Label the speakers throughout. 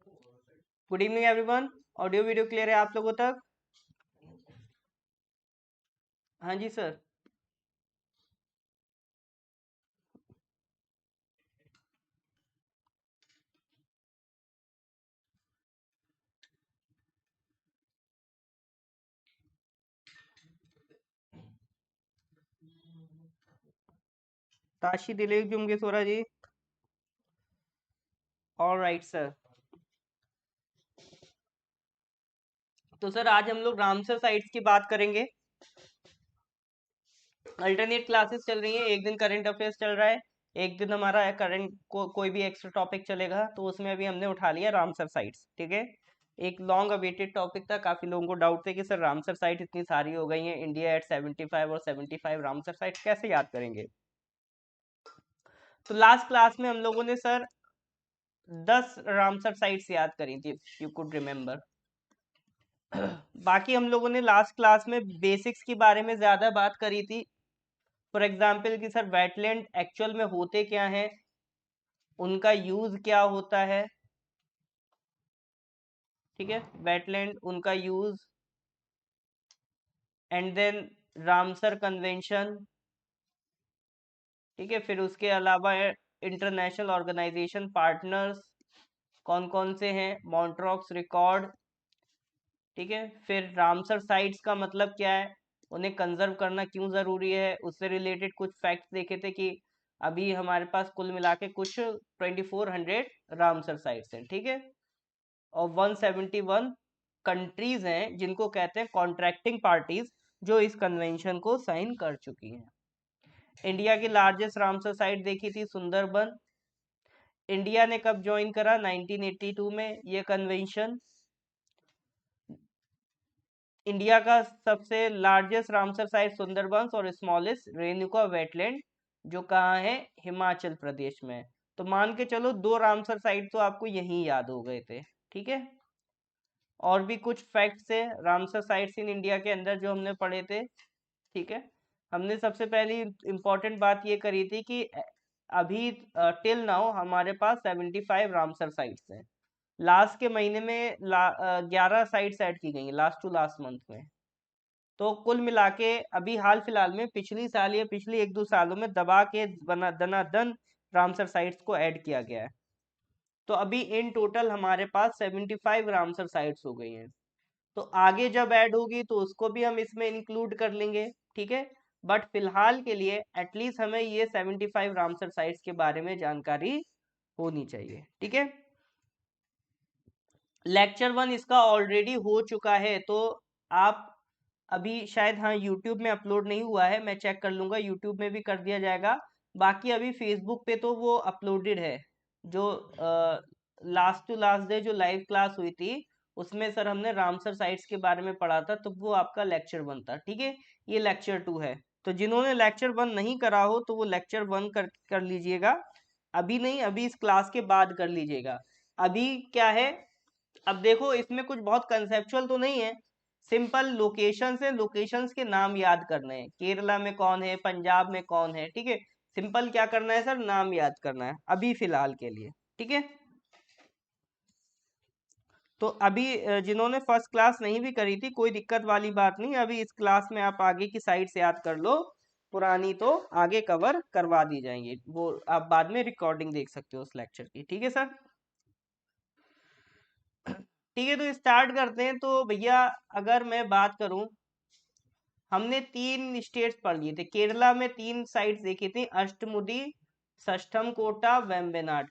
Speaker 1: Good evening everyone. Audio video clear है आप लोगों तक? हाँ जी sir. Tashi Dilip Jumge Sora ji. All right sir. तो सर आज हम लोग रामसर साइट्स की बात करेंगे। अल्टरनेट क्लासेस चल रही हैं, एक दिन करंट अफेयर्स चल रहा है, एक दिन हमारा कोई भी एक्स्ट्रा टॉपिक चलेगा। तो उसमें अभी हमने उठा लिया रामसर साइट्स, ठीक है। एक लॉन्ग अवेटेड टॉपिक था, काफी लोगों को डाउट थे कि सर रामसर साइट इतनी सारी हो गई हैं, इंडिया एट 75 और 75 रामसर साइट कैसे याद करेंगे। तो लास्ट क्लास में हम लोगों ने सर 10 रामसर साइट्स याद करी थी, यू कुड रिमेम्बर। बाकी हम लोगों ने लास्ट क्लास में बेसिक्स के बारे में ज्यादा बात करी थी। फॉर एग्जाम्पल कि सर वेटलैंड एक्चुअल में होते क्या हैं, उनका यूज क्या होता है, ठीक है, वेटलैंड उनका use, and then Ramsar convention, ठीक है। फिर उसके अलावा इंटरनेशनल ऑर्गेनाइजेशन पार्टनर्स कौन कौन से हैं, मॉन्ट्रॉक्स रिकॉर्ड, ठीक है। फिर रामसर साइट्स का मतलब क्या है, उन्हें कंजर्व करना क्यों जरूरी है, उससे रिलेटेड कुछ फैक्ट्स देखे थे कि अभी हमारे पास कुल मिला के कुछ 2400 रामसर साइट्स हैं, ठीक है। और 171 कंट्रीज हैं जिनको कहते हैं कॉन्ट्रैक्टिंग पार्टीज, जो इस कन्वेंशन को साइन कर चुकी हैं। इंडिया की लार्जेस्ट रामसर साइट देखी थी सुंदरबन। इंडिया ने कब ज्वाइन करा? 1982 में ये कन्वेंशन। इंडिया का सबसे लार्जेस्ट रामसर साइट सुंदरबंस और स्मॉलेस्ट रेणुका वेटलैंड जो कहाँ है? हिमाचल प्रदेश में। तो मान के चलो 2 रामसर साइट तो आपको यहीं याद हो गए थे, ठीक है। और भी कुछ फैक्ट्स है रामसर साइट्स इन इंडिया के अंदर जो हमने पढ़े थे, ठीक है। हमने सबसे पहली इंपॉर्टेंट बात ये करी थी कि अभी टिल नाउ हमारे पास 75 रामसर साइट्स हैं। लास्ट के महीने में 11 साइट्स ऐड की गई हैं, लास्ट टू लास्ट मंथ में। तो कुल मिला के अभी हाल फिलहाल में पिछली साल या पिछले 1-2 सालों में दबा के दनादन रामसर साइट्स को ऐड किया गया है। तो अभी इन टोटल हमारे पास 75 रामसर साइट्स हो गई हैं। तो आगे जब ऐड होगी तो उसको भी हम इसमें इंक्लूड कर लेंगे, ठीक है। बट फिलहाल के लिए एटलीस्ट हमें ये 75 रामसर साइट्स के बारे में जानकारी होनी चाहिए, ठीक है। लेक्चर 1 इसका ऑलरेडी हो चुका है, तो आप अभी शायद, हाँ, यूट्यूब में अपलोड नहीं हुआ है, मैं चेक कर लूंगा, यूट्यूब में भी कर दिया जाएगा। बाकी अभी फेसबुक पे तो वो अपलोडेड है। जो लास्ट टू लास्ट डे जो लाइव क्लास हुई थी, उसमें सर हमने रामसर साइट्स के बारे में पढ़ा था, तो वो आपका लेक्चर 1 था, ठीक है। ये लेक्चर 2 है। तो जिन्होंने लेक्चर 1 नहीं करा हो तो वो लेक्चर 1 कर लीजिएगा। अभी नहीं, अभी इस क्लास के बाद कर लीजिएगा। अभी क्या है, अब देखो इसमें कुछ बहुत कंसेप्चुअल तो नहीं है, सिंपल लोकेशंस है, लोकेशंस के नाम याद करने हैं, केरला में कौन है, पंजाब में कौन है, ठीक है। सिंपल क्या करना है सर, नाम याद करना है अभी फिलहाल के लिए, ठीक है। तो अभी जिन्होंने फर्स्ट क्लास नहीं भी करी थी, कोई दिक्कत वाली बात नहीं, अभी इस क्लास में आप आगे की साइड से याद कर लो, पुरानी तो आगे कवर करवा दी जाएंगी, वो आप बाद में रिकॉर्डिंग देख सकते हो उस लेक्चर की, ठीक है सर। ठीक है, तो स्टार्ट करते हैं। तो भैया अगर मैं बात करूं, हमने 3 स्टेट्स पढ़ लिए थे, केरला में 3 साइट्स देखी थी, अष्टमुडी, षष्ठम कोटा, वेम्बनाड।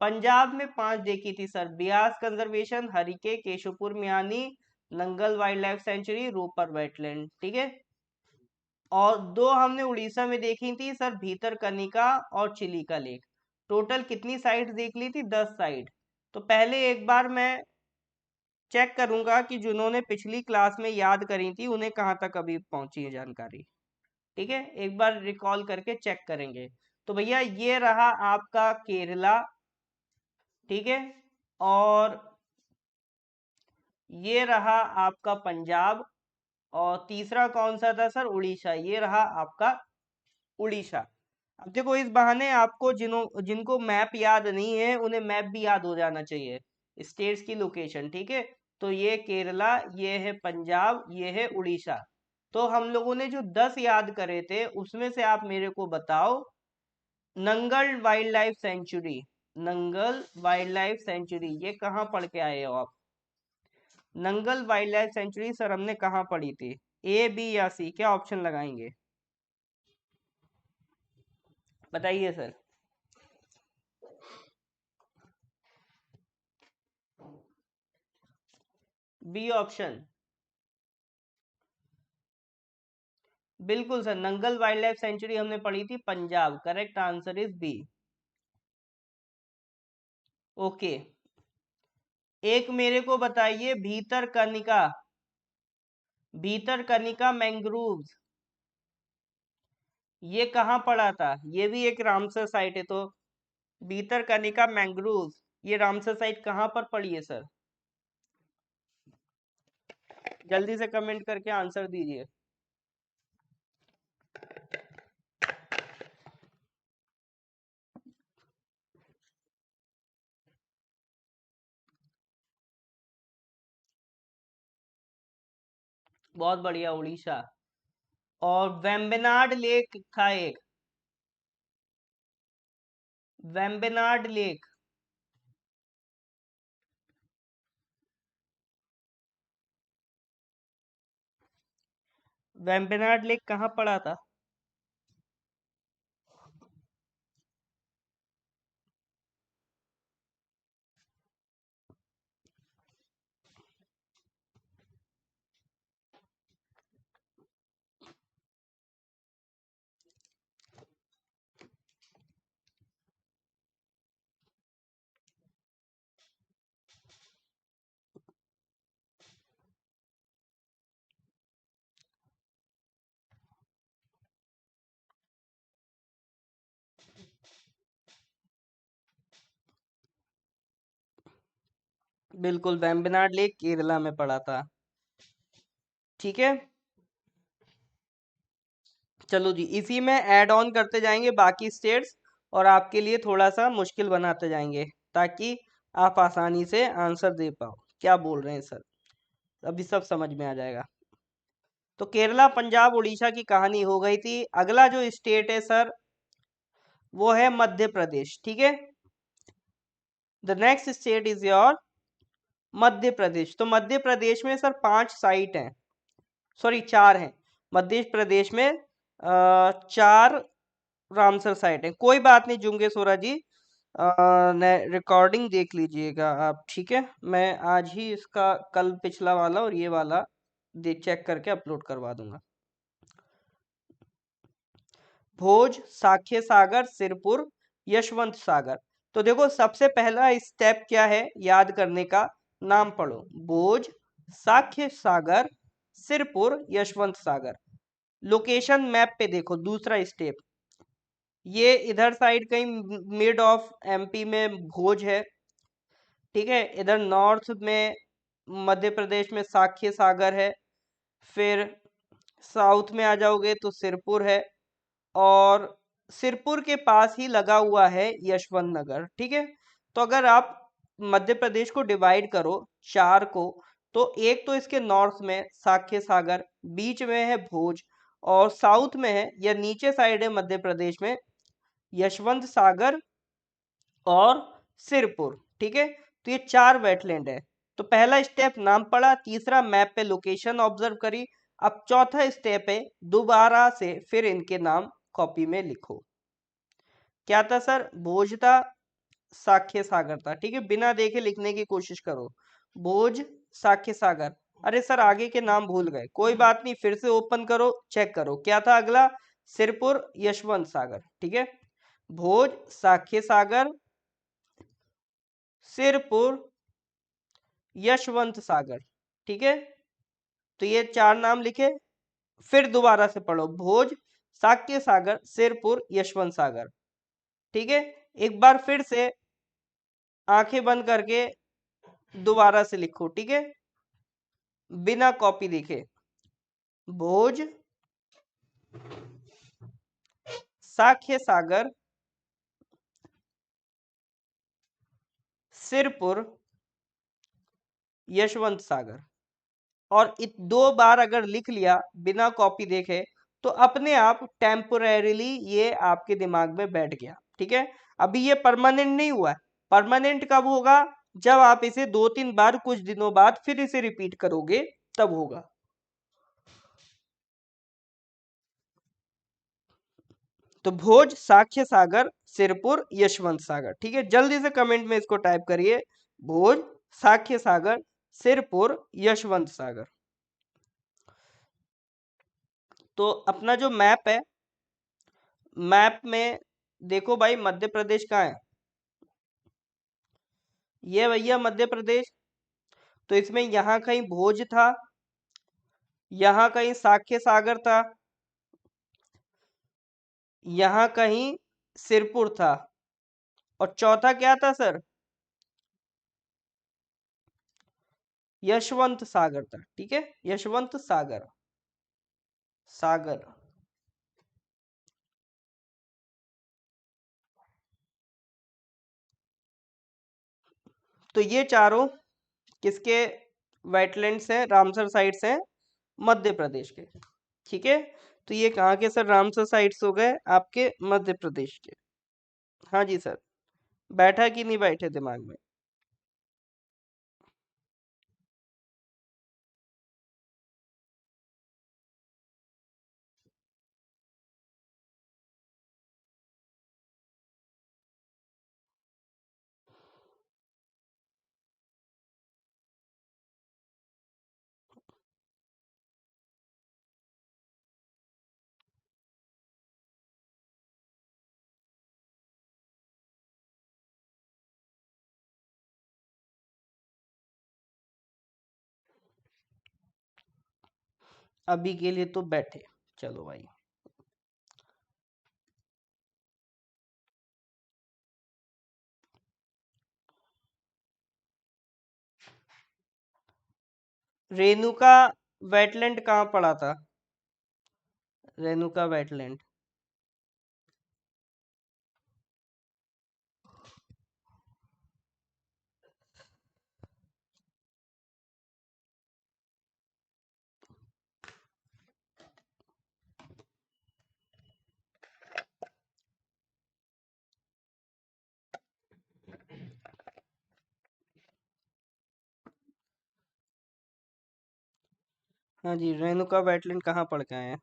Speaker 1: पंजाब में 5 देखी थी सर, Beas conservation, Harike, Keshopur Miani, Nangal wildlife sanctuary, Ropar wetland, ठीक है। और 2 हमने उड़ीसा में देखी थी सर, भीतरकनिका और चिलिका लेक। टोटल कितनी साइट्स देख ली थी? 10 साइट। तो पहले एक बार मैं चेक करूंगा कि जिन्होंने पिछली क्लास में याद करी थी उन्हें कहाँ तक अभी पहुंची है जानकारी, ठीक है। एक बार रिकॉल करके चेक करेंगे। तो भैया ये रहा आपका केरला, ठीक है। और ये रहा आपका पंजाब। और तीसरा कौन सा था सर? उड़ीसा। ये रहा आपका उड़ीसा। अब देखो इस बहाने आपको जिनको मैप याद नहीं है उन्हें मैप भी याद हो जाना चाहिए, स्टेट्स की लोकेशन। ठीक है, तो ये केरला, ये है पंजाब, ये है उड़ीसा। तो हम लोगों ने जो 10 याद करे थे उसमें से आप मेरे को बताओ, Nangal wildlife century, Nangal wildlife century ये कहाँ पढ़ के आए हो आप? Nangal wildlife century sir हमने कहाँ पढ़ी थी? ए, बी या सी, क्या ऑप्शन लगाएंगे बताइए सर। बी ऑप्शन, बिल्कुल sir, Nangal wildlife sanctuary हमने पढ़ी थी Punjab. Correct answer is B. Okay, एक मेरे को बताइए, भीतरकनिका, भीतरकनिका मैंग्रोव्स ये कहाँ पड़ा था? ये भी एक रामसर साइट है, तो भीतरकनिका मैंग्रोव्स ये रामसर साइट कहाँ पर पड़ी है सर? जल्दी से कमेंट करके आंसर दीजिए। बहुत बढ़िया, उड़ीसा। और वेम्बनाड लेक था एक, वेम्बनाड लेक, वेम्बनाड लेक कहाँ पड़ा था? बिल्कुल, वेम्बनाड लेक केरला में पड़ा था। ठीक है, चलो जी, इसी में ऐड ऑन करते जाएंगे बाकी स्टेट्स, और आपके लिए थोड़ा सा मुश्किल बनाते जाएंगे ताकि आप आसानी से आंसर दे पाओ। क्या बोल रहे हैं सर? अभी सब समझ में आ जाएगा। तो केरला, पंजाब, उड़ीसा की कहानी हो गई थी। अगला जो स्टेट है सर वो है मध्य प्रदेश। ठीक है, the next state is your Madhya Pradesh. तो मध्य प्रदेश में सर 5 साइट हैं, सॉरी 4 हैं। मध्य प्रदेश में 4 रामसर साइट है। कोई बात नहीं जुंगेश्वरा जी, रिकॉर्डिंग देख लीजिएगा आप। ठीक है, मैं आज ही इसका कल पिछला वाला और ये वाला चेक करके अपलोड करवा दूंगा। भोज, साख्य सागर, सिरपुर, यशवंत सागर। तो देखो सबसे पहला स्टेप क्या है याद करने का? नाम पढ़ो, भोज, साख्य सागर, सिरपुर, यशवंत सागर। लोकेशन मैप पे देखो, दूसरा स्टेप, ये इधर साइड कहीं मिड ऑफ एमपी में भोज है। ठीक है, इधर नॉर्थ में मध्य प्रदेश में साख्य सागर है। फिर साउथ में आ जाओगे तो सिरपुर है, और सिरपुर के पास ही लगा हुआ है यशवंत नगर। ठीक है, तो अगर आप मध्य प्रदेश को डिवाइड करो 4 को, तो एक तो इसके नॉर्थ में साख्य सागर, बीच में है भोज, और साउथ में है या नीचे साइड है मध्य प्रदेश में यशवंत सागर और सिरपुर। ठीक है, तो ये 4 वेटलैंड है। तो पहला स्टेप नाम पढ़ा, तीसरा मैप पे लोकेशन ऑब्जर्व करी। अब चौथा स्टेप है दोबारा से फिर इनके नाम कॉपी में लिखो। क्या था सर? भोज था, साख्य सागर था। ठीक है, बिना देखे लिखने की कोशिश करो, भोज, साख्य सागर। अरे सर आगे के नाम भूल गए, कोई बात नहीं, फिर से ओपन करो, चेक करो क्या था अगला। सिरपुर, यशवंत सागर। ठीक है, भोज, साख्य सागर, सिरपुर, यशवंत सागर। ठीक है, तो ये 4 नाम लिखे। फिर दोबारा से पढ़ो, भोज, साक्य सागर, सिरपुर, यशवंत सागर। ठीक है, एक बार फिर से आंखें बंद करके दोबारा से लिखो। ठीक है, बिना कॉपी देखे, भोज, साख्य सागर, सिरपुर, यशवंत सागर। और दो बार अगर लिख लिया बिना कॉपी देखे तो अपने आप टेम्पोरेरीली ये आपके दिमाग में बैठ गया। ठीक है, अभी ये परमानेंट नहीं हुआ है। परमानेंट कब होगा? जब आप इसे 2-3 बार कुछ दिनों बाद फिर इसे रिपीट करोगे तब होगा। तो भोज, साख्य सागर, सिरपुर, यशवंत सागर। ठीक है, जल्दी से कमेंट में इसको टाइप करिए, भोज, साख्य सागर, सिरपुर, यशवंत सागर। तो अपना जो मैप है, मैप में देखो भाई मध्य प्रदेश कहाँ है? ये भैया मध्य प्रदेश। तो इसमें यहाँ कहीं भोज था, यहाँ कहीं साख्य सागर था, यहाँ कहीं सिरपुर था, और चौथा क्या था सर? यशवंत सागर था। ठीक है, यशवंत सागर, सागर। तो ये चारों किसके वेटलैंड्स हैं, रामसर साइट्स हैं? मध्य प्रदेश के। ठीक है, तो ये कहाँ के सर रामसर साइट्स हो गए? आपके मध्य प्रदेश के। हाँ जी सर, बैठा कि नहीं बैठे दिमाग में? अभी के लिए तो बैठे। चलो भाई, रेणुका वेटलैंड कहाँ पड़ा था? रेणुका वेटलैंड। हाँ जी, रेणुका वेटलैंड कहाँ पड़ गए हैं?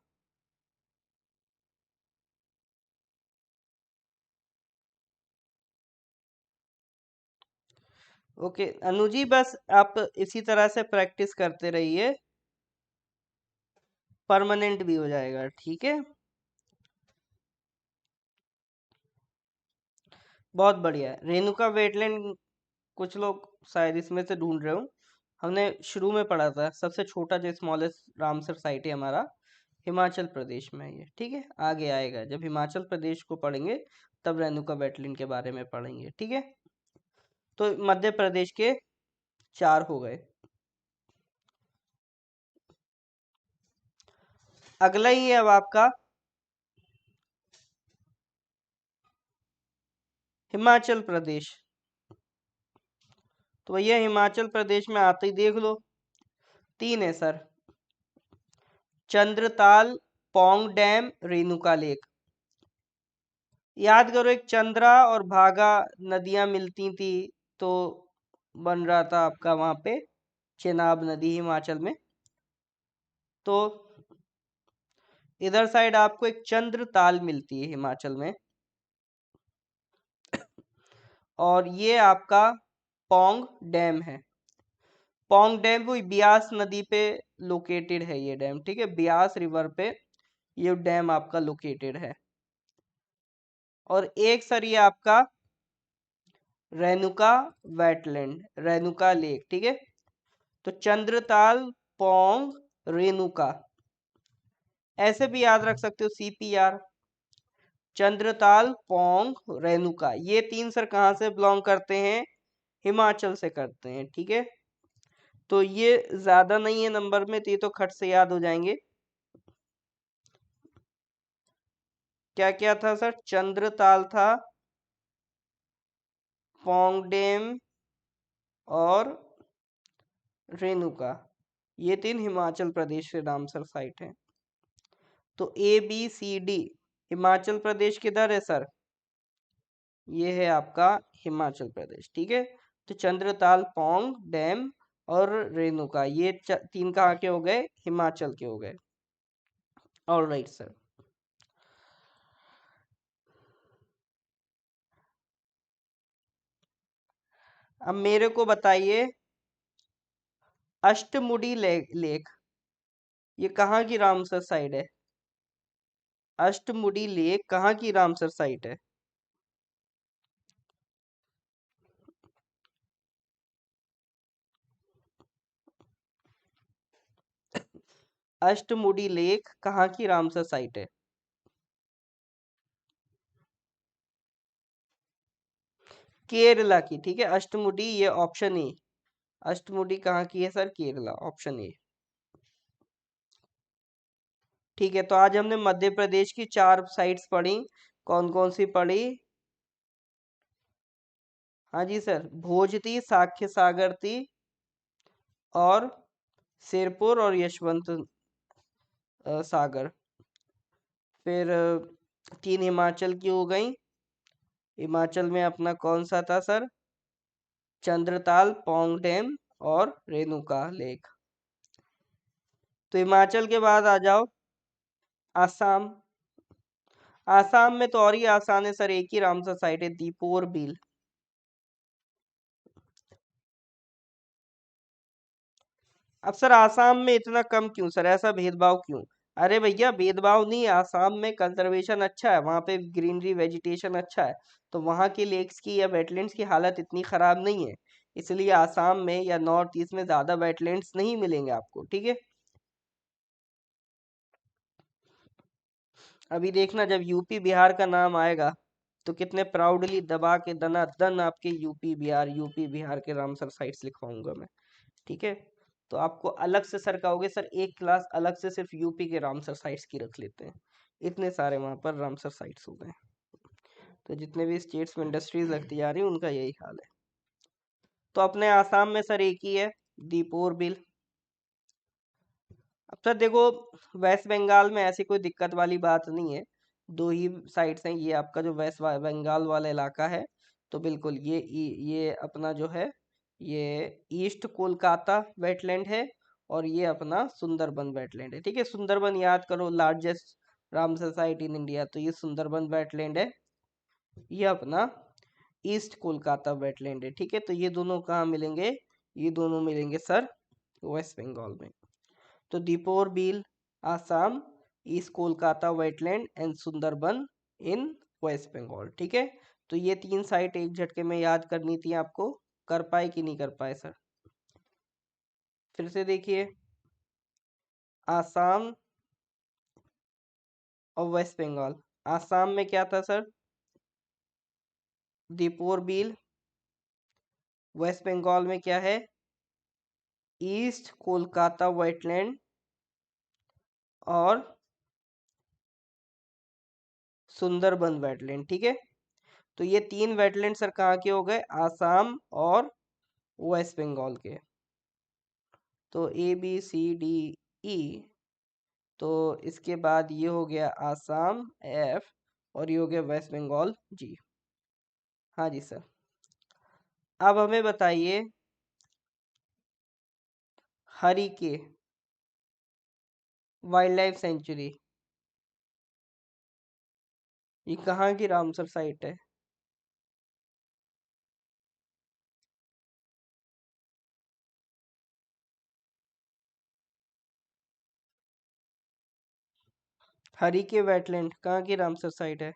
Speaker 1: ओके अनुजी, बस आप इसी तरह से प्रैक्टिस करते रहिए, परमानेंट भी हो जाएगा। ठीक है, बहुत बढ़िया। रेणुका वेटलैंड कुछ लोग शायद इसमें से ढूंढ रहे हो, हमने शुरू में पढ़ा था, सबसे छोटा जो स्मॉलेस्ट रामसर साइट है हमारा, हिमाचल प्रदेश में है ये। ठीक है, आगे आएगा जब हिमाचल प्रदेश को पढ़ेंगे तब रेणुका वेटलैंड के बारे में पढ़ेंगे। ठीक है, तो मध्य प्रदेश के 4 हो गए। अगला ही है अब आपका हिमाचल प्रदेश। तो भैया हिमाचल प्रदेश में आते ही देख लो, 3 है sir, Chandratal, Pong dam, Renuka lake. याद करो, एक चंद्रा और भागा नदियां मिलती थी, तो बन रहा था आपका वहां पे चेनाब नदी हिमाचल में। तो इधर साइड आपको एक चंद्रताल मिलती है हिमाचल में, और ये आपका पौंग डैम है। पौंग डैम वो ब्यास नदी पे लोकेटेड है ये डैम। ठीक है, ब्यास रिवर पे ये डैम आपका लोकेटेड है। और एक सर ये आपका रेणुका वेटलैंड, रेणुका लेक। ठीक है, तो चंद्रताल, पौंग, रेणुका, ऐसे भी याद रख सकते हो, CPR। चंद्रताल, पौंग, रेणुका, ये 3 सर कहाँ से बिलोंग करते हैं? हिमाचल से करते हैं। ठीक है, तो ये ज्यादा नहीं है नंबर में, तो ये तो खट से याद हो जाएंगे। क्या क्या था सर? चंद्रताल था, पौंग डैम और रेणुका, ये 3 हिमाचल प्रदेश से रामसर साइट है। तो ABCD, हिमाचल प्रदेश किधर है सर? ये है आपका हिमाचल प्रदेश, ठीक है। तो चंद्रताल, पौंग डैम और रेणुका, ये 3 कहाँ के हो गए? हिमाचल के हो गए। All right sir. अब मेरे को बताइए, अष्टमुडी लेक ये कहाँ की रामसर साइट है? अष्टमुडी लेक कहाँ की रामसर साइट है? अष्टमुडी लेक कहाँ की रामसर साइट है? केरला की, ठीक है। अष्टमुडी ये ऑप्शन ए, अष्टमुडी कहाँ की है सर? Kerala, option A. ठीक है, तो आज हमने मध्य प्रदेश की 4 साइट्स पढ़ी। कौन कौन सी पढ़ी? हाँ जी सर, भोज थी, साख्य सागर थी, और सिरपुर और यशवंत सागर। फिर 3 हिमाचल की हो गई। हिमाचल में अपना कौन सा था सर? चंद्रताल, पौंग डैम और रेणुका लेक। तो हिमाचल के बाद आ जाओ आसाम। आसाम में तो और ही आसान है सर, एक ही रामसर साइट है, दीपोर बिल। अब सर आसाम में इतना कम क्यों सर? ऐसा भेदभाव क्यों? अरे भैया भेदभाव नहीं है, आसाम में कंजर्वेशन अच्छा है, वहां पे ग्रीनरी वेजिटेशन अच्छा है। तो वहां के लेक्स की या वेटलैंड्स की हालत इतनी खराब नहीं है, इसलिए आसाम में या नॉर्थ ईस्ट में ज्यादा वेटलैंड्स नहीं मिलेंगे आपको, ठीक है। अभी देखना, जब यूपी बिहार का नाम आएगा तो कितने प्राउडली दबा के दनादन आपके यूपी बिहार के रामसर साइट्स लिखवाऊंगा मैं, ठीक है। तो आपको अलग से सर कहोगे सर एक क्लास अलग से सिर्फ यूपी के रामसर साइट्स की रख लेते हैं, इतने सारे वहां पर रामसर साइट्स हो गए। तो जितने भी स्टेट्स में इंडस्ट्रीज लगती जा रही है उनका यही हाल है। तो अपने आसाम में सर एक ही है, दीपोर बिल। अब सर देखो, वेस्ट बंगाल में ऐसी कोई दिक्कत वाली बात नहीं है, 2 ही साइट्स हैं। ये आपका जो वेस्ट बंगाल वाला इलाका है, तो बिल्कुल ये अपना जो है, ये ईस्ट कोलकाता वेटलैंड है, और ये अपना सुंदरबन वेटलैंड है, ठीक है। सुंदरबन याद करो, largest Ramsar site in India, तो ये सुंदरबन वेटलैंड है। ये अपना ईस्ट कोलकाता वेटलैंड है, ठीक है। तो ये दोनों कहाँ मिलेंगे? ये दोनों मिलेंगे सर वेस्ट बंगाल में। तो Deepor Beel Assam, East Kolkata wetland and Sundarban in West Bengal, ठीक है। तो ये 3 साइट एक झटके में याद करनी थी आपको। कर पाए कि नहीं कर पाए सर? फिर से देखिए, आसाम और वेस्ट बंगाल। आसाम में क्या था सर? दीपोर बिल। वेस्ट बंगाल में क्या है? ईस्ट कोलकाता वेटलैंड और सुंदरबन वेटलैंड, ठीक है। तो ये 3 वेटलैंड सर कहाँ के हो गए? आसाम और वेस्ट बंगाल के। तो ABCDE, तो इसके बाद ये हो गया आसाम F, और ये हो गया वेस्ट बंगाल G। हाँ जी सर। अब हमें बताइए, हरिके वाइल्ड लाइफ सेंचुरी ये कहाँ की रामसर साइट है? हरिके वेटलैंड कहाँ की रामसर साइट है?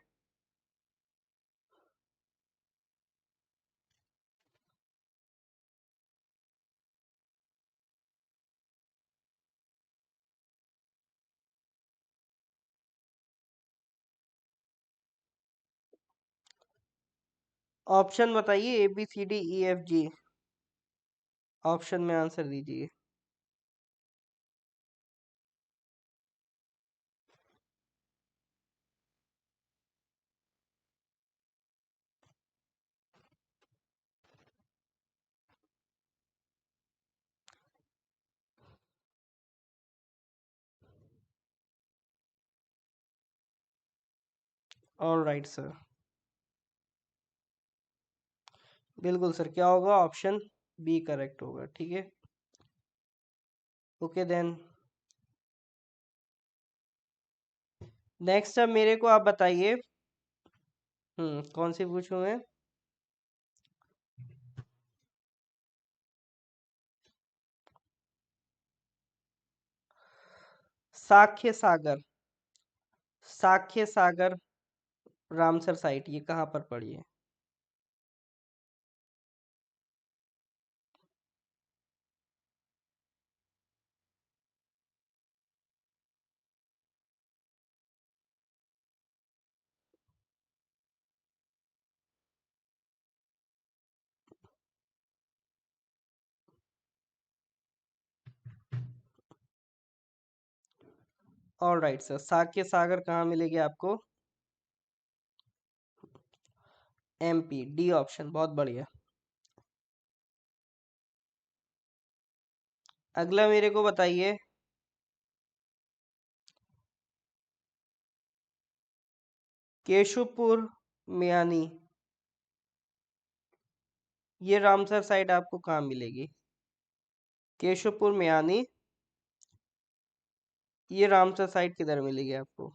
Speaker 1: ऑप्शन बताइए, ABCDEFG, ऑप्शन में आंसर दीजिए। All right sir. बिल्कुल सर, क्या होगा? ऑप्शन बी करेक्ट होगा। ठीक है, ओके देन। नेक्स्ट अब मेरे को आप बताइए। कौन सी पूछूं मैं? साख्य सागर। साख्य सागर रामसर साइट ये कहाँ पर पड़ी है? ऑल राइट सर, साख्य सागर कहाँ मिलेगी आपको? एमपी, डी ऑप्शन, बहुत बढ़िया। अगला मेरे को बताइए। केशवपुर मियानी ये रामसर साइट आपको कहाँ मिलेगी? केशवपुर मियानी ये रामसर साइट किधर मिलेगी आपको?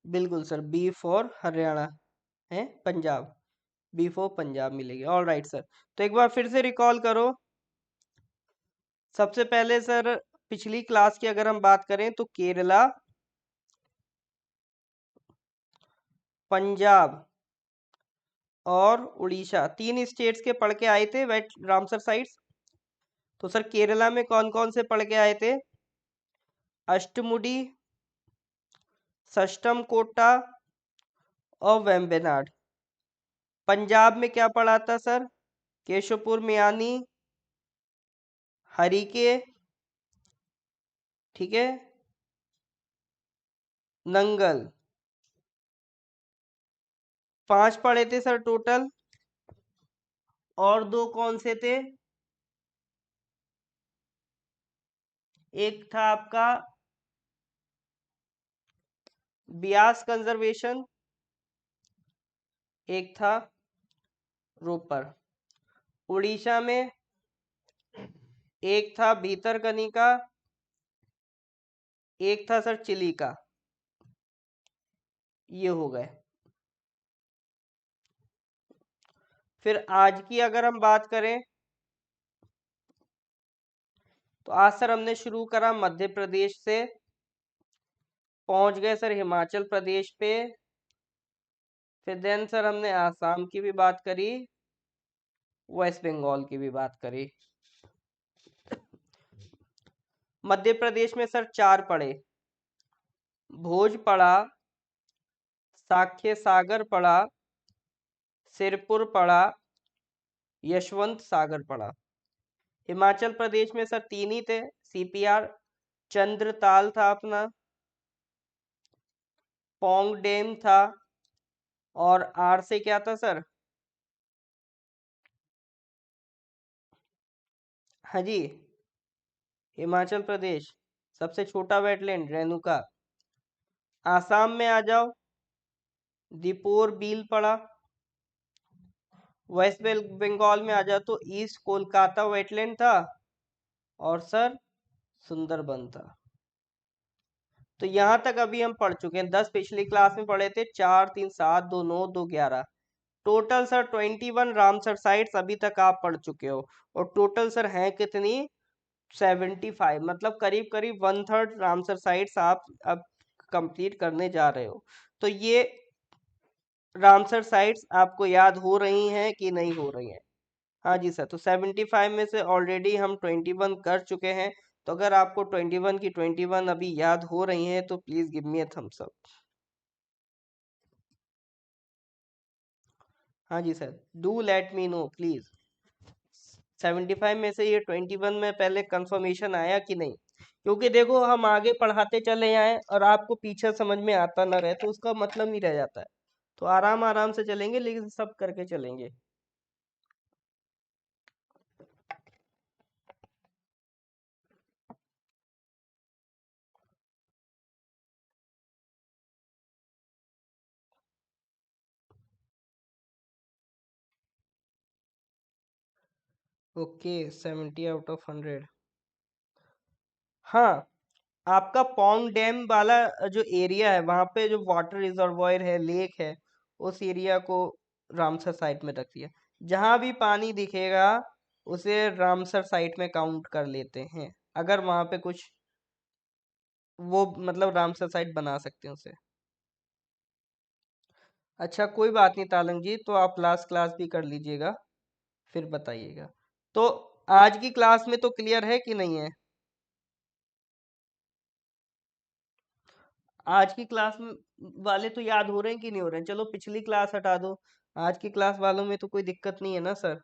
Speaker 1: बिल्कुल सर, बी फॉर हरियाणा है, पंजाब। बी फॉर पंजाब मिलेगी। All right sir. तो एक बार फिर से रिकॉल करो। सबसे पहले सर, पिछली क्लास की अगर हम बात करें तो केरला, पंजाब और उड़ीसा तीन स्टेट्स के पढ़ के आए थे वेट रामसर साइट्स। तो सर केरला में कौन कौन से पढ़ के आए थे? अष्टमुडी, सष्टम कोटा और वेम्बनाड। पंजाब में क्या पढ़ा था सर? केशवपुर मियानी, हरिके, ठीक है, नंगल। 5 पढ़े थे सर टोटल। और दो कौन से थे? एक था आपका ब्यास कंजर्वेशन, एक था रोपर। उड़ीसा में एक था भीतरकनिका, एक था सर चिलिका। ये हो गए। फिर आज की अगर हम बात करें तो आज सर हमने शुरू करा मध्य प्रदेश से, पहुंच गए सर हिमाचल प्रदेश पे। फिर देन सर हमने आसाम की भी बात करी, वेस्ट बंगाल की भी बात करी। मध्य प्रदेश में सर 4 पढ़े। भोज पढ़ा, साख्य सागर पढ़ा, सिरपुर पढ़ा, यशवंत सागर पढ़ा। हिमाचल प्रदेश में सर 3 ही थे। सीपीआर चंद्रताल था अपना, पोंग डैम था, और आर से क्या था सर? हाँ जी, हिमाचल प्रदेश सबसे छोटा वेटलैंड रेणुका। आसाम में आ जाओ, दीपोर बील पड़ा। वेस्ट बंगाल में आ जाओ तो ईस्ट कोलकाता वेटलैंड था, और सर सुंदरबन था। तो यहाँ तक अभी हम पढ़ चुके हैं। 10 पिछली क्लास में पढ़े थे, 4 3 7 2 9 2 11। टोटल सर 21 रामसर साइट्स अभी तक आप पढ़ चुके हो। और टोटल सर हैं कितनी? 75, मतलब करीब करीब 1/3 रामसर साइट्स आप अब कंप्लीट करने जा रहे हो। तो ये रामसर साइट्स आपको याद हो रही हैं कि नहीं हो रही हैं? हाँ जी सर, तो 75 में से ऑलरेडी हम 21 कर चुके हैं। तो अगर आपको 21 की 21 अभी याद हो रही हैं तो please give me a thumbs up. हाँ जी sir, do let me know please. 75 में से ये 21 में पहले कंफर्मेशन आया कि नहीं? क्योंकि देखो हम आगे पढ़ाते चले आए और आपको पीछे समझ में आता ना रहे तो उसका मतलब नहीं रह जाता है। तो आराम आराम से चलेंगे लेकिन सब करके चलेंगे। Okay, 70 out of 100। हाँ, आपका पौंग डैम वाला जो एरिया है वहां पे जो वाटर रिजर्वॉयर है, लेक है, उस एरिया को रामसर साइट में रख दिया। जहां भी पानी दिखेगा उसे रामसर साइट में काउंट कर लेते हैं, अगर वहां पे कुछ वो मतलब रामसर साइट बना सकते हैं उसे। अच्छा कोई बात नहीं तालंग जी, तो आप लास्ट क्लास भी कर लीजिएगा, फिर बताइएगा। तो आज की क्लास में तो क्लियर है कि नहीं है? आज की क्लास में वाले तो याद हो रहे हैं कि नहीं हो रहे हैं? चलो पिछली क्लास हटा दो, आज की क्लास वालों में तो कोई दिक्कत नहीं है ना सर?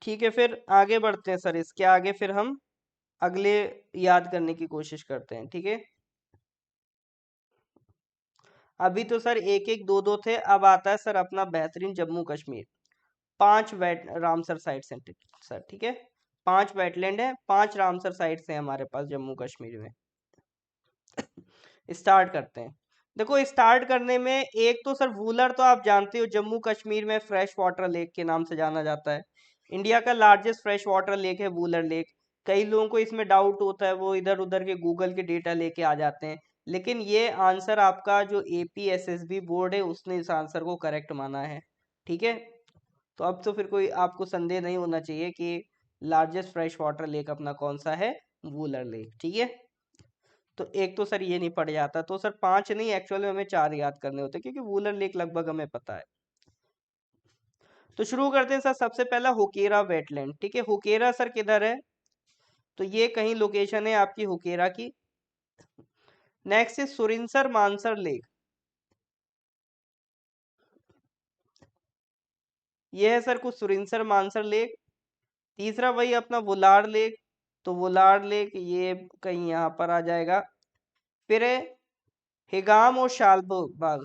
Speaker 1: ठीक है, फिर आगे बढ़ते हैं सर। इसके आगे फिर हम अगले याद करने की कोशिश करते हैं, ठीक है? अभी तो सर एक एक दो दो थे, अब आता है सर अपना बेहतरीन Jammu Kashmir. 5 wet Ramsar sites हैं सर, ठीक है? 5 वेटलैंड है, 5 रामसर साइट्स हैं हमारे पास जम्मू कश्मीर में। स्टार्ट करते हैं। देखो स्टार्ट करने में एक तो सर वूलर तो आप जानते हो जम्मू कश्मीर में फ्रेश वाटर लेक के नाम से जाना जाता है। इंडिया का लार्जेस्ट फ्रेश वाटर लेक है वूलर लेक। कई लोगों को इसमें डाउट होता है, वो इधर उधर के गूगल के डेटा लेके आ जाते हैं, लेकिन ये आंसर आपका जो APSSB बोर्ड है उसने इस आंसर को करेक्ट माना है, ठीक है? तो अब तो फिर कोई आपको संदेह नहीं होना चाहिए कि लार्जेस्ट फ्रेश वाटर लेक अपना कौन सा है, वूलर लेक, ठीक है? तो एक तो सर ये नहीं पड़ जाता, तो सर 5 नहीं, एक्चुअल में हमें 4 याद करने होते क्योंकि वूलर लेक लगभग हमें पता है। तो शुरू करते हैं सर, सबसे पहला हुकेरा वेटलैंड, ठीक है? हुकेरा सर किधर है? तो ये कहीं लोकेशन है आपकी हुकेरा की। नेक्स्ट है सुरिनसर मानसर लेक, ये है सर कुछ सुरिनसर मानसर लेक। तीसरा वही अपना वुलार लेक, तो वुलार लेक ये कहीं यहाँ पर आ जाएगा। फिर है हिगाम और शालबुग बाग,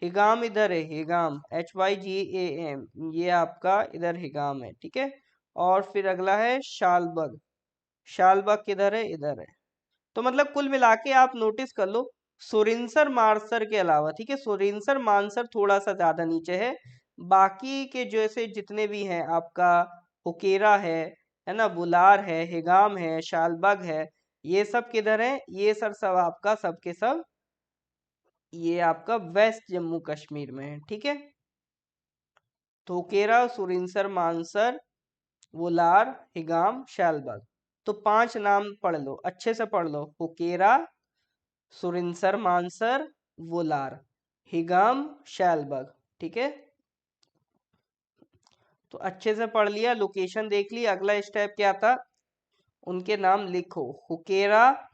Speaker 1: हिगाम इधर है, हिगाम HYGAM, ये आपका इधर हिगाम है, ठीक है? और फिर अगला है शालबग, शालबग किधर है? इधर है। तो मतलब कुल मिला के आप नोटिस कर लो, सुरिनसर मानसर के अलावा, ठीक है, सुरिनसर मानसर थोड़ा सा ज्यादा नीचे है, बाकी के जैसे जितने भी हैं आपका हुकेरा है ना, बुलार है, हिगाम है, शालबग है, ये सब किधर है? ये सर सब आपका सबके सब ये आपका वेस्ट जम्मू कश्मीर में है, ठीक है? थोकेरा, सुरिनसर मानसर, वुलार, हिगाम, शैलबग। तो 5 नाम पढ़ लो, अच्छे से पढ़ लो, हुकेरा, सुरिनसर मानसर, वुलार, हिगाम, शैलबग, ठीक है? तो अच्छे से पढ़ लिया, लोकेशन देख ली, अगला स्टेप क्या था? उनके नाम लिखो, हुकेरा,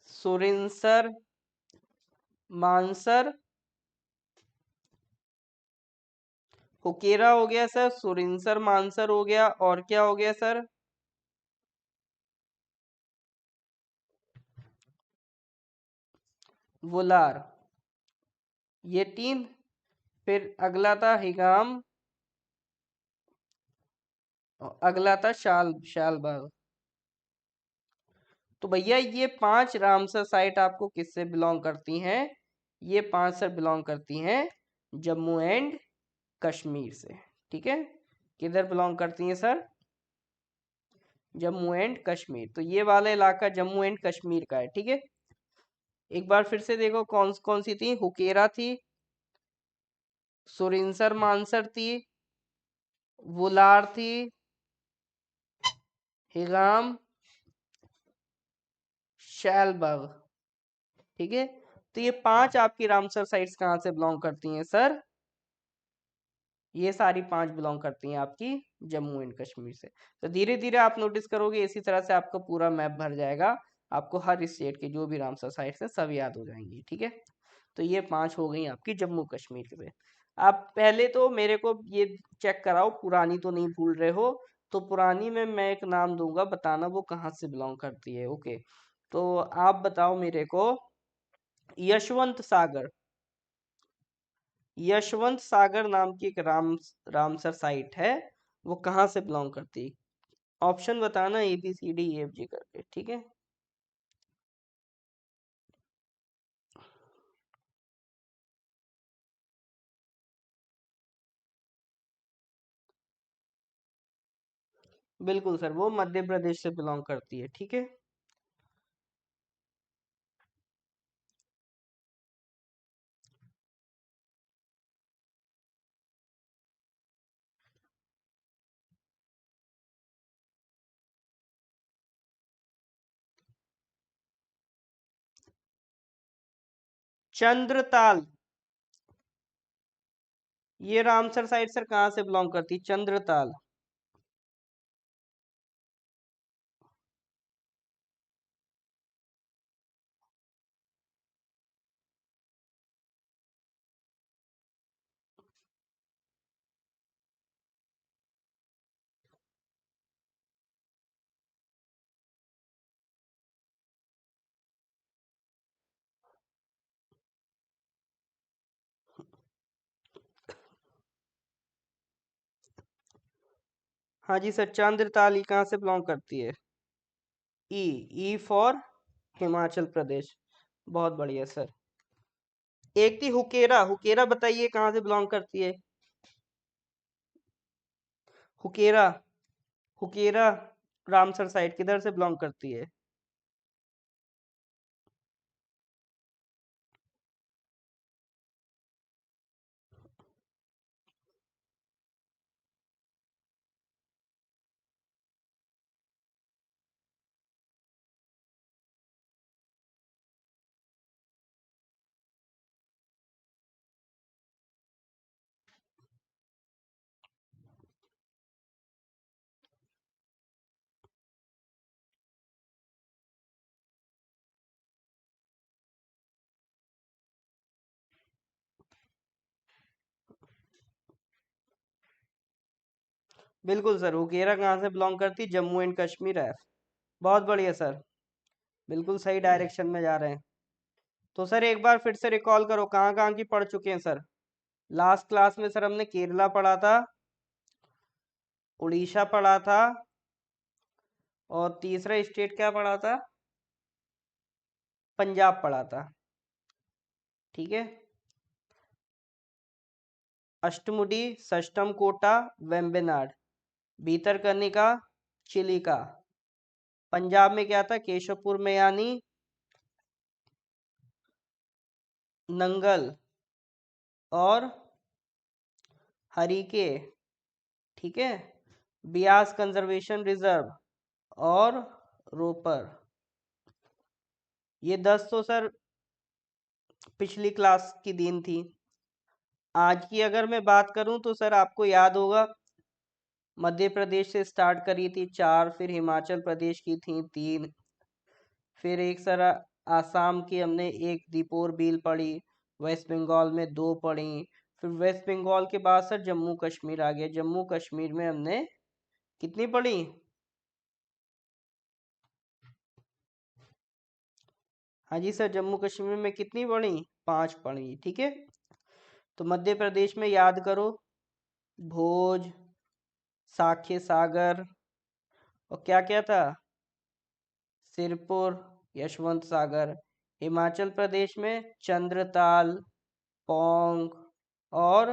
Speaker 1: सुरिनसर मानसर, हुकेरा हो गया सर, सुरिनसर मानसर हो गया, और क्या हो गया सर? वुलार, ये 3। फिर अगला था हिगाम, और अगला था शालबाग। तो भैया ये 5 रामसर साइट आपको किससे बिलोंग करती हैं? ये 5 सर बिलोंग करती हैं जम्मू एंड कश्मीर से, ठीक है? किधर बिलोंग करती हैं सर? जम्मू एंड कश्मीर। तो ये वाला इलाका जम्मू एंड कश्मीर का है, ठीक है? एक बार फिर से देखो कौन कौन सी थी। हुकेरा थी, सुरिनसर मानसर थी, वुलार थी, हिगाम, शैलबग, ठीक है? तो ये 5 आपकी रामसर साइट्स कहाँ से बिलोंग करती हैं सर? ये सारी 5 बिलोंग करती हैं आपकी जम्मू एंड कश्मीर से। तो धीरे धीरे आप नोटिस करोगे इसी तरह से आपका पूरा मैप भर जाएगा, आपको हर स्टेट के जो भी रामसर साइट्स हैं सब याद हो जाएंगी, ठीक है? तो ये 5 हो गई आपकी जम्मू कश्मीर से। आप पहले तो मेरे को ये चेक कराओ पुरानी तो नहीं भूल रहे हो। तो पुरानी में मैं एक नाम दूंगा, बताना वो कहाँ से बिलोंग करती है। ओके, तो आप बताओ मेरे को, यशवंत सागर। यशवंत सागर नाम की एक रामसर साइट है, वो कहाँ से बिलोंग करती है? ऑप्शन बताना, ABCDEFG करके, ठीक है। बिल्कुल सर, वो मध्य प्रदेश से बिलोंग करती है, ठीक है। चंद्रताल, ये रामसर साइट सर कहाँ से बिलोंग करती है? चंद्रताल। हाँ जी सर, चंद्रताल ये कहाँ से बिलोंग करती है? ई, ई फॉर हिमाचल प्रदेश। बहुत बढ़िया सर। एक थी हुकेरा, हुकेरा बताइए कहाँ से बिलोंग करती है? हुकेरा, हुकेरा रामसर साइट किधर से बिलोंग करती है? बिल्कुल सर, हुकेरा कहाँ से बिलोंग करती है? जम्मू एंड कश्मीर है। बहुत बढ़िया सर, बिल्कुल सही डायरेक्शन में जा रहे हैं। तो सर एक बार फिर से रिकॉल करो, कहाँ कहाँ की पढ़ चुके हैं सर? लास्ट क्लास में सर हमने केरला पढ़ा था, उड़ीसा पढ़ा था, और तीसरा स्टेट क्या पढ़ा था? पंजाब पढ़ा था, ठीक है। अष्टमुडी, सष्टम कोटा, वेम्बनाड, भीतरकनिका, चिलिका। पंजाब में क्या था? केशवपुर में यानी, नंगल, और हरीके, ठीक है। बियास कंजर्वेशन रिजर्व, और रोपर। ये 10 तो सर पिछली क्लास की दिन थी। आज की अगर मैं बात करूं तो सर आपको याद होगा, मध्य प्रदेश से स्टार्ट करी थी 4, फिर हिमाचल प्रदेश की थी 3, फिर एक सर आसाम की हमने एक दीपोर बील पढ़ी, वेस्ट बंगाल में 2 पढ़ी, फिर वेस्ट बंगाल के बाद सर जम्मू कश्मीर आ गया। जम्मू कश्मीर में हमने कितनी पढ़ी? हाँ जी सर, जम्मू कश्मीर में कितनी पढ़ी? 5 पढ़ी, ठीक है। तो मध्य प्रदेश में याद करो, भोज, साख्य सागर, और क्या क्या था? सिरपुर, यशवंत सागर। हिमाचल प्रदेश में चंद्रताल, पौंग, और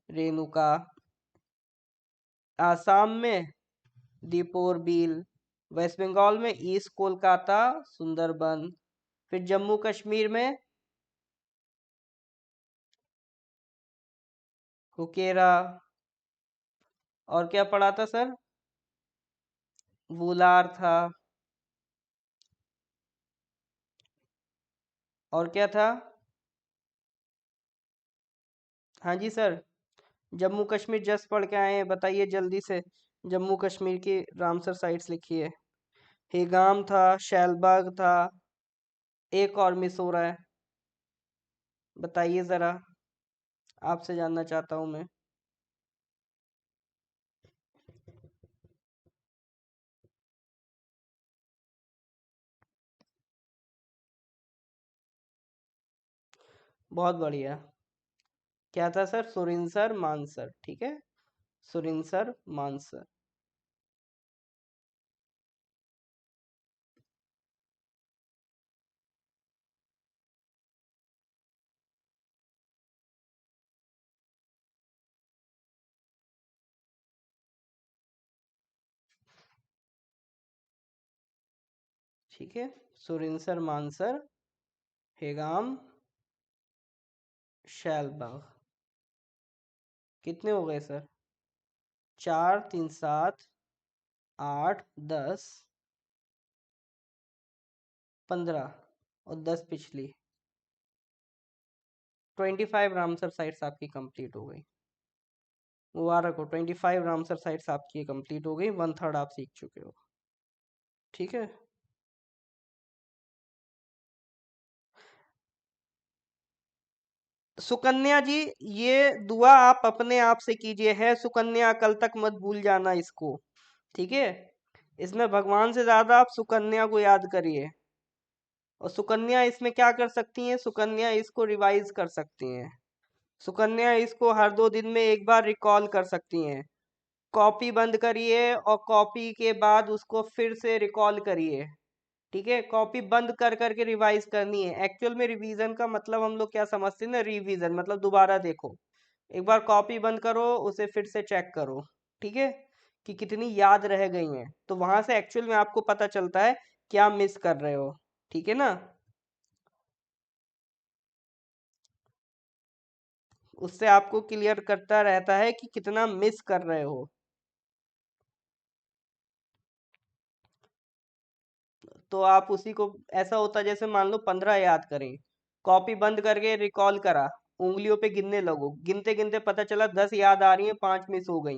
Speaker 1: रेणुका। आसाम में दीपोर बील। वेस्ट बंगाल में ईस्ट कोलकाता, सुंदरबन। फिर जम्मू कश्मीर में हुकेरा, और क्या पढ़ा था सर? वुलार था, और क्या था? हाँ जी सर, जम्मू कश्मीर जस्ट पढ़ के आए हैं, बताइए जल्दी से। जम्मू कश्मीर की रामसर साइट्स लिखिए। हेगाम था, शैलबाग था, एक और मिस हो रहा है। बताइए जरा, आपसे जानना चाहता हूँ मैं। बहुत बढ़िया। क्या था सर? सुरिनसर मानसर, ठीक है। सुरिनसर मानसर। ठीक है, सुरिनसर मानसर, हेगाम, शैलबाग। कितने हो गए सर? 4 3 7 8 10 15 और 10 पिछली। 25 रामसर साइट्स आपकी कंप्लीट हो गई। मुबारक हो, 25 रामसर साइट्स आपकी कंप्लीट हो गई, 1/3 आप सीख चुके हो। ठीक है। सुकन्या जी, ये दुआ आप अपने आप से कीजिए, है सुकन्या कल तक मत भूल जाना इसको। ठीक है। इसमें भगवान से ज्यादा आप सुकन्या को याद करिए। और सुकन्या इसमें क्या कर सकती हैं? सुकन्या इसको रिवाइज कर सकती हैं। सुकन्या इसको हर 2 दिन में एक बार रिकॉल कर सकती हैं। कॉपी बंद करिए और कॉपी के बाद उसको फिर से रिकॉल करिए। ठीक है, कॉपी बंद कर करके रिवाइज करनी है। एक्चुअल में रिवीजन का मतलब हम लोग क्या समझते हैं ना, रिवीजन मतलब दोबारा देखो। एक बार कॉपी बंद करो, उसे फिर से चेक करो। ठीक है, कि कितनी याद रह गई हैं, तो वहां से एक्चुअल में आपको पता चलता है क्या मिस कर रहे हो। ठीक है ना। उससे आपको क्लियर करता रहता है कि कितना मिस कर रहे हो। तो आप उसी को, ऐसा होता है जैसे मान लो 15 याद करें, कॉपी बंद करके रिकॉल करा, उंगलियों पे गिनने लगो, गिनते गिनते पता चला 10 याद आ रही है, 5 मिस हो गई।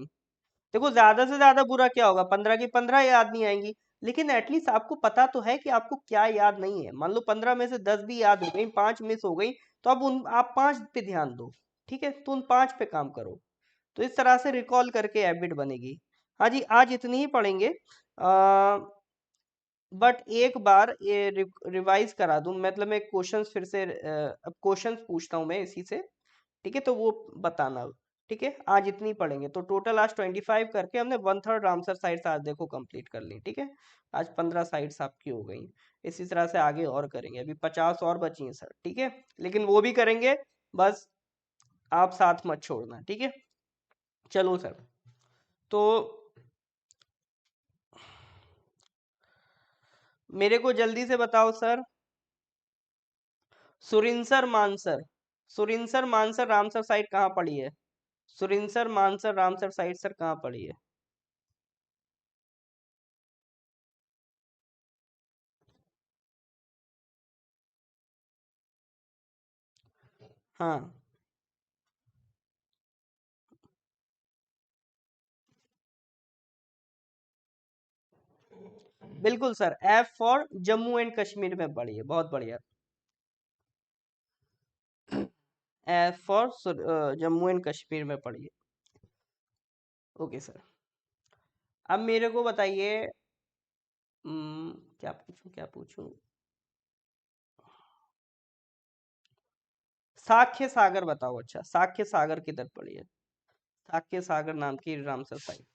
Speaker 1: देखो ज्यादा से ज्यादा बुरा क्या होगा, 15 की 15 याद नहीं आएंगी, लेकिन एटलीस्ट आपको पता तो है कि आपको क्या याद नहीं है। मान लो 15 में से 10 भी याद हो गई, 5 मिस हो गई, तो अब उन आप 5 पे ध्यान दो। ठीक है, तो उन 5 पे काम करो। तो इस तरह से रिकॉल करके हैबिट बनेगी। हाँ जी, आज इतनी ही पढ़ेंगे। बट एक बार ये रिवाइज करा दूं, मतलब मैं क्वेश्चंस फिर से अब क्वेश्चंस पूछता हूं मैं इसी से। ठीक है, तो वो बताना। ठीक है, आज इतनी पढ़ेंगे, तो टोटल आज 25 करके हमने 1/3 रामसर साइट्स आज देखो कंप्लीट कर ली। ठीक है, आज 15 साइट्स आपकी हो गई। इसी तरह से आगे और करेंगे, अभी 50 और बची हैं सर। ठीक है, लेकिन वो भी करेंगे, बस आप साथ मत छोड़ना। ठीक है, चलो सर। तो मेरे को जल्दी से बताओ sir, Surinsar Mansar, Surinsar Mansar Ramsar site कहाँ पड़ी है? Surinsar Mansar Ramsar site sir कहाँ पड़ी है? हाँ, बिल्कुल sir, F for Jammu and Kashmir में पड़ी है, बहुत बढ़िया। F for Jammu and Kashmir में पड़ी है। Okay sir. अब मेरे को बताइए, क्या पूछूं क्या पूछूं। साख्य सागर बताओ। अच्छा, साख्य सागर किधर पड़ी है? साख्य सागर नाम की रामसर साइट।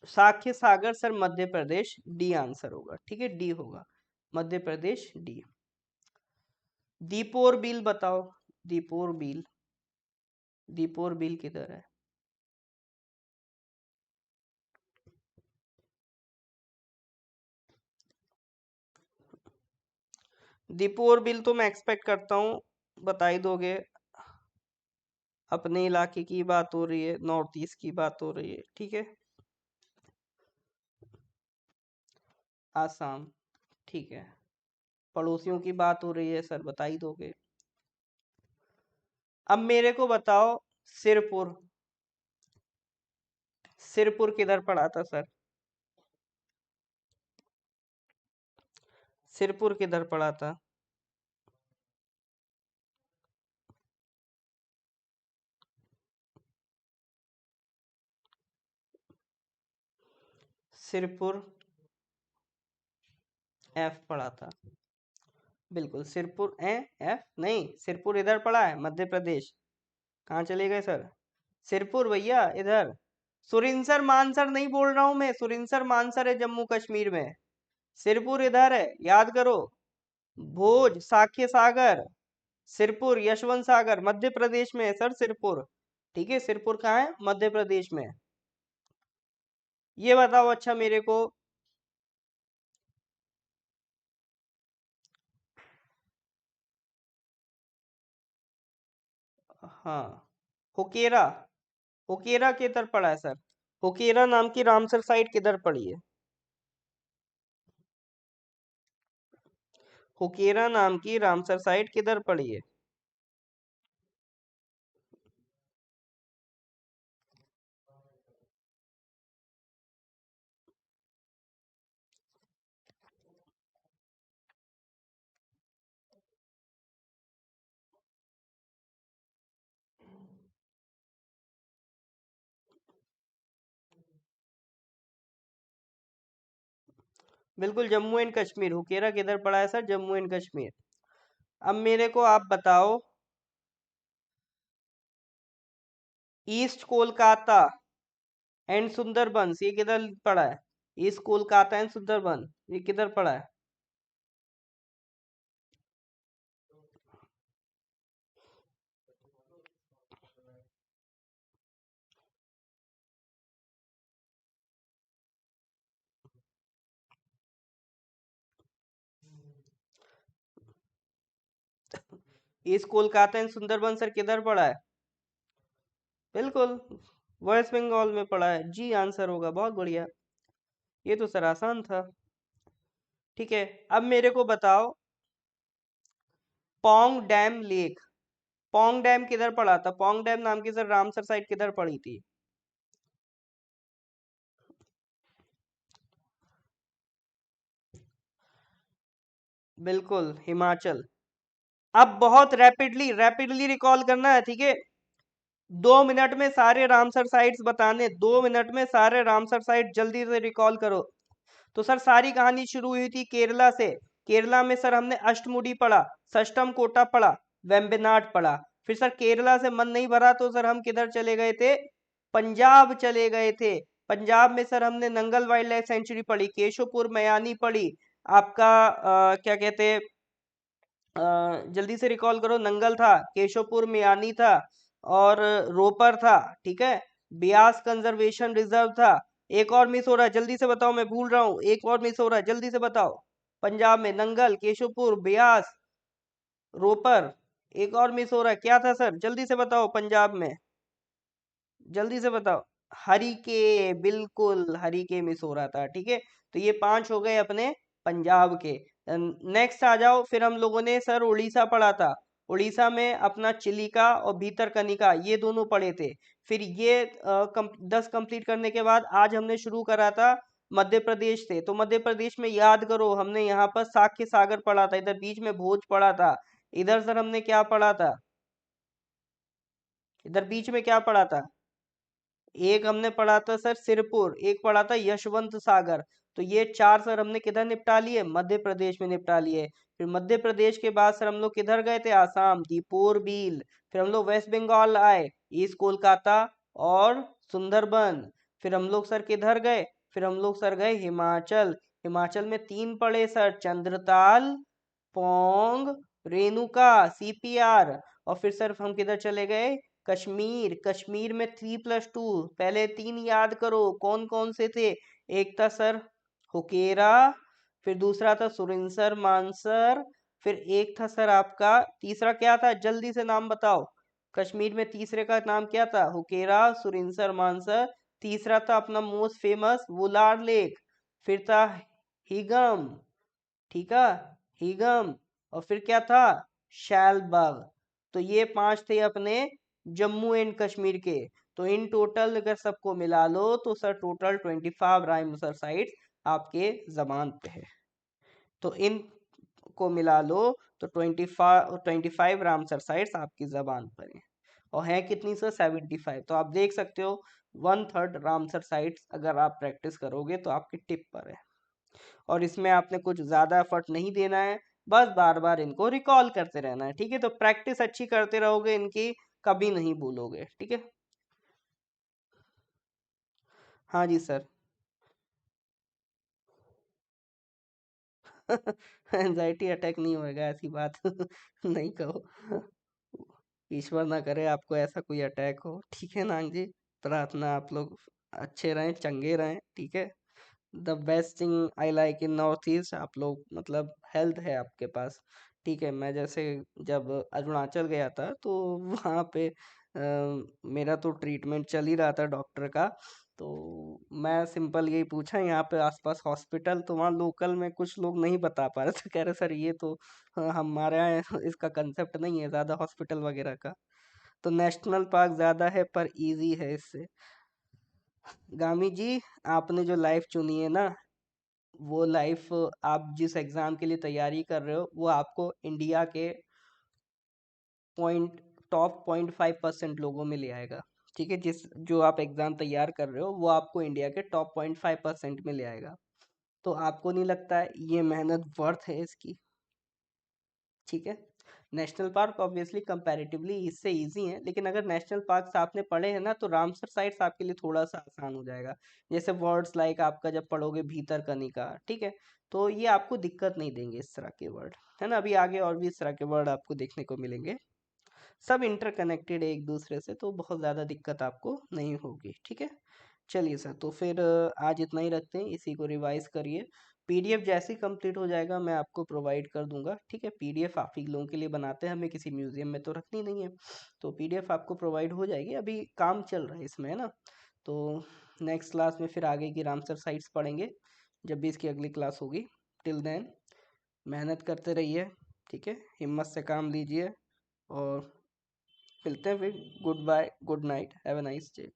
Speaker 1: साख्य सागर sir Madhya Pradesh, D answer होगा। ठीक है, डी होगा, मध्य प्रदेश, डी। दीपोर बिल बताओ। दीपोर बिल, दीपोर बिल किधर है? दीपोर बिल तो मैं एक्सपेक्ट करता हूँ बता ही दोगे। अपने इलाके की बात हो रही है, नॉर्थ ईस्ट की बात हो रही है। ठीक है, आसाम। ठीक है, पड़ोसियों की बात हो रही है सर, बता ही दोगे। अब मेरे को बताओ, सिरपुर, सिरपुर किधर पड़ा था सर? सिरपुर किधर पड़ा था? सिरपुर एफ पड़ा था। बिल्कुल सिरपुर एफ नहीं, सिरपुर इधर पड़ा है, मध्य प्रदेश। कहाँ चले गए सर? सिरपुर भैया इधर। सुरिनसर मानसर नहीं बोल रहा हूं मैं, सुरिनसर मानसर है जम्मू कश्मीर में। सिरपुर इधर है, याद करो। भोज, साक्य सागर, सिरपुर, यशवंत सागर मध्य प्रदेश में है सर सिरपुर। ठीक है, सिरपुर कहाँ है? मध्य प्रदेश में। ये बताओ अच्छा मेरे को। हाँ, हुकेरा, हुकेरा किधर पड़ा है सर? हुकेरा नाम की रामसर साइट किधर पड़ी है? हुकेरा नाम की रामसर साइट किधर पड़ी है? बिल्कुल जम्मू एंड कश्मीर। हुकेरा किधर पड़ा है सर? जम्मू एंड कश्मीर। अब मेरे को आप बताओ, ईस्ट कोलकाता एंड सुंदरबंस ये किधर पड़ा है? ईस्ट कोलकाता एंड सुंदरबन ये किधर पड़ा है? East Kolkata and Sundarban sir किधर पड़ा है? बिल्कुल वेस्ट बंगाल में पड़ा है जी, आंसर होगा। बहुत बढ़िया, ये तो सर आसान था। ठीक है, अब मेरे को बताओ, Pong dam lake, Pong dam किधर पड़ा था? पोंग डैम नाम की सर रामसर साइट किधर पड़ी थी? बिल्कुल हिमाचल। अब बहुत रैपिडली रैपिडली रिकॉल करना है, ठीक है? 2 मिनट में सारे रामसर साइट्स बताने, 2 मिनट में सारे रामसर साइट जल्दी से रिकॉल करो। तो सर सारी कहानी शुरू हुई थी केरला से। केरला में सर हमने अष्टमुडी पढ़ा, षष्टम कोटा पढ़ा, वेम्बनाड पढ़ा। फिर सर केरला से मन नहीं भरा तो सर हम किधर चले गए थे? पंजाब चले गए थे। पंजाब में सर हमने नंगल वाइल्ड लाइफ सेंचुरी पढ़ी, केशवपुर मयानी पढ़ी, आपका क्या कहते, जल्दी से रिकॉल करो। नंगल था, केशवपुर मियानी था, और रोपर था। ठीक है, ब्यास कंजर्वेशन रिजर्व था। एक और मिस हो रहा है, जल्दी से बताओ, मैं भूल रहा हूँ। एक और मिस हो रहा है, जल्दी से बताओ। पंजाब में नंगल, केशवपुर, ब्यास, रोपर। एक और मिस हो रहा है, क्या था सर? जल्दी से बताओ पंजाब में, जल्दी से बताओ। हरिके, बिल्कुल हरिके मिस हो रहा था। ठीक है, तो ये 5 हो गए अपने पंजाब के। नेक्स्ट आ जाओ, फिर हम लोगों ने सर उड़ीसा पढ़ा था। उड़ीसा में अपना चिलिका और भीतरकनिका ये दोनों पढ़े थे। फिर ये 10 कंप्लीट करने के बाद आज हमने शुरू करा था मध्य प्रदेश से। तो मध्य प्रदेश में याद करो, हमने यहाँ पर साक्य सागर पढ़ा था, इधर बीच में भोज पढ़ा था। इधर सर हमने क्या पढ़ा था? इधर बीच में क्या पढ़ा था? एक हमने पढ़ा था सर सिरपुर, एक पढ़ा था यशवंत सागर। तो ये 4 सर हमने किधर निपटा लिए? मध्य प्रदेश में निपटा लिए। फिर मध्य प्रदेश के बाद सर हम लोग किधर गए थे? आसाम, दीपोर बील। फिर हम लोग वेस्ट बंगाल आए, ईस्ट कोलकाता और सुंदरबन। फिर हम लोग सर किधर गए? फिर हम लोग सर गए हिमाचल। हिमाचल में 3 पढ़े सर, चंद्रताल, पोंग, रेणुका, सीपीआर। और फिर सर हम किधर चले गए? कश्मीर। कश्मीर में 3+2, पहले 3 याद करो कौन कौन से थे। एक था सर हुकेरा, फिर दूसरा था सुरिनसर मानसर, फिर एक था सर आपका, तीसरा क्या था? जल्दी से नाम बताओ। कश्मीर में तीसरे का नाम क्या था? हुकेरा, सुरिनसर मानसर। तीसरा था अपना मोस्ट फेमस वुलार लेक। फिर था हिगम। ठीक है, हीगम, और फिर क्या था, शैलबाग। तो ये 5 थे अपने जम्मू एंड कश्मीर के। तो इन टोटल अगर सबको मिला लो तो सर टोटल 25 रामसर साइट्स आपके जबान पे है। तो इन को मिला लो तो 25 रामसर साइट्स आपकी जबान पर है। और है कितनी सर, 75। तो आप देख सकते हो 1/3 रामसर साइट्स अगर आप प्रैक्टिस करोगे तो आपकी टिप पर है। और इसमें आपने कुछ ज़्यादा एफर्ट नहीं देना है, बस बार बार इनको रिकॉल करते रहना है। ठीक है, तो प्रैक्टिस अच्छी करते रहोगे इनकी, कभी नहीं भूलोगे। ठीक है। हाँ जी सर। एंजाइटी अटैक नहीं होएगा, ऐसी बात नहीं कहो। ईश्वर ना करे आपको ऐसा कोई अटैक हो। ठीक है नांग जी, प्रार्थना आप लोग अच्छे रहें, चंगे रहें। ठीक है। The best thing I like in north east, आप लोग मतलब हेल्थ है आपके पास। ठीक है, मैं जैसे जब अरुणाचल गया था तो वहाँ पे मेरा तो ट्रीटमेंट चल ही रहा था डॉक्टर का। तो मैं सिंपल यही पूछा यहाँ पे आसपास हॉस्पिटल, तो वहाँ लोकल में कुछ लोग नहीं बता पा रहे थे, कह रहे सर ये तो हमारे यहाँ इसका कंसेप्ट नहीं है ज़्यादा हॉस्पिटल वगैरह का। तो नेशनल पार्क ज़्यादा है पर इजी है इससे। गामी जी, आपने जो लाइफ चुनी है ना, वो लाइफ आप जिस एग्ज़ाम के लिए तैयारी कर रहे हो वो आपको इंडिया के पॉइंट टॉप 0.5% लोगों में ले आएगा। ठीक है, जिस जो आप एग्ज़ाम तैयार कर रहे हो वो आपको इंडिया के टॉप 0.5% में ले आएगा। तो आपको नहीं लगता है ये मेहनत वर्थ है इसकी? ठीक है। नेशनल पार्क ऑब्वियसली कंपैरेटिवली इससे इजी है, लेकिन अगर नेशनल पार्क आपने पढ़े हैं ना तो रामसर साइट्स आपके लिए थोड़ा सा आसान हो जाएगा। जैसे वर्ड्स लाइक आपका जब पढ़ोगे भीतरकनिका, ठीक है, तो ये आपको दिक्कत नहीं देंगे इस तरह के वर्ड, है ना। अभी आगे और भी इस तरह के वर्ड आपको देखने को मिलेंगे, सब इंटरकनेक्टेड है एक दूसरे से, तो बहुत ज़्यादा दिक्कत आपको नहीं होगी। ठीक है। चलिए सर, तो फिर आज इतना ही रखते हैं, इसी को रिवाइज करिए। पीडीएफ जैसे ही कंप्लीट हो जाएगा मैं आपको प्रोवाइड कर दूंगा। ठीक है, पीडीएफ आप ही लोगों के लिए बनाते हैं, हमें किसी म्यूजियम में तो रखनी नहीं है। तो पीडीएफ आपको प्रोवाइड हो जाएगी, अभी काम चल रहा है इसमें, है ना। तो नेक्स्ट क्लास में फिर आगे की रामसर साइट्स पढ़ेंगे, जब भी इसकी अगली क्लास होगी। टिल देन मेहनत करते रहिए। ठीक है, हिम्मत से काम लीजिए, और मिलते हैं फिर। Goodbye, good night, have a nice day.